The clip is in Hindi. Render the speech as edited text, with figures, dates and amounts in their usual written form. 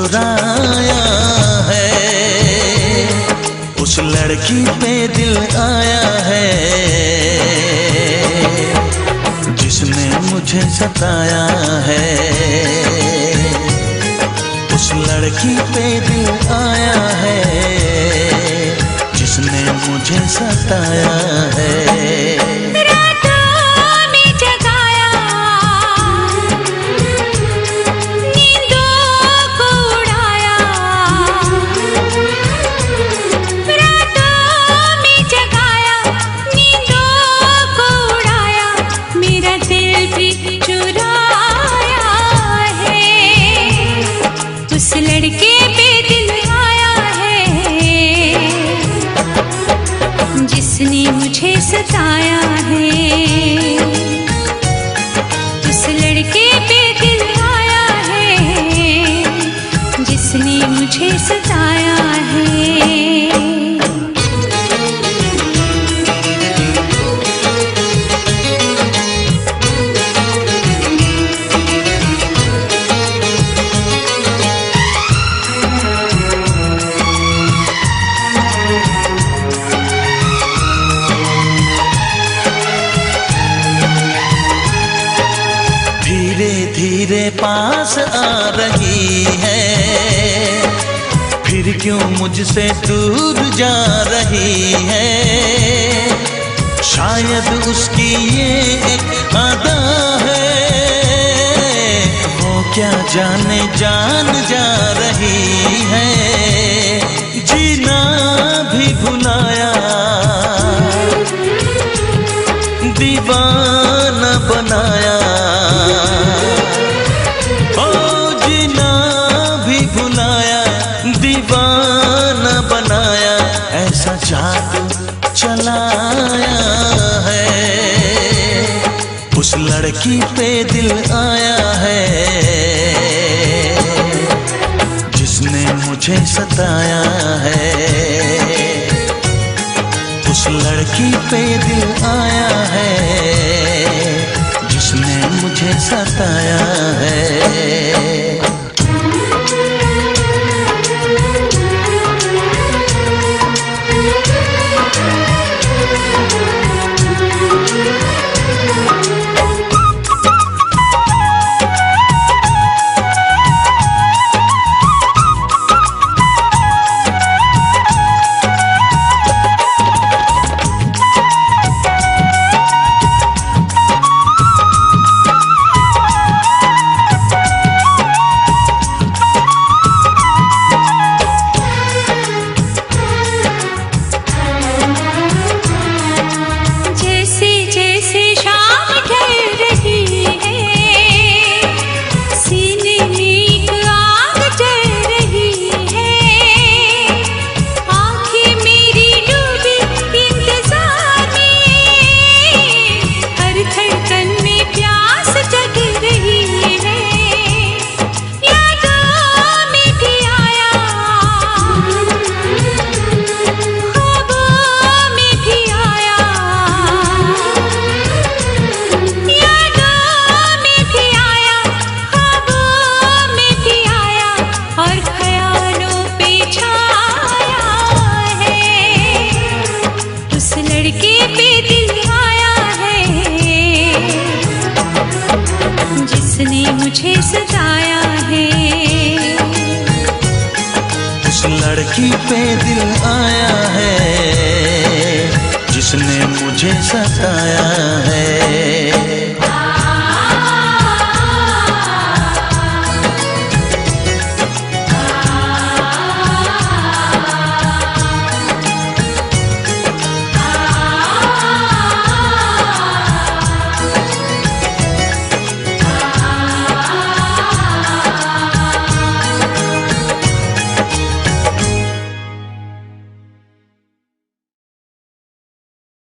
चुराया है, उस लड़की पे दिल आया है जिसने मुझे सताया है। उस लड़की पे दिल आया है जिसने मुझे सताया है। उस लड़के पे दिल आया है जिसने मुझे सताया है। उस लड़के पे दिल आया है जिसने मुझे सताया है। धीरे पास आ रही है, फिर क्यों मुझसे दूर जा रही है। शायद उसकी ये एक अदा है, वो क्या जाने जान जा रही है। जीना भी भुलाया, दीवाना बनाया। दीवाना बनाया, ऐसा जादू चलाया है। उस लड़की पे दिल आया है जिसने मुझे सताया है। उस लड़की पे दिल आया है जिसने मुझे सताया है। मुझे सताया है। उस लड़की पे दिल आया है जिसने मुझे सताया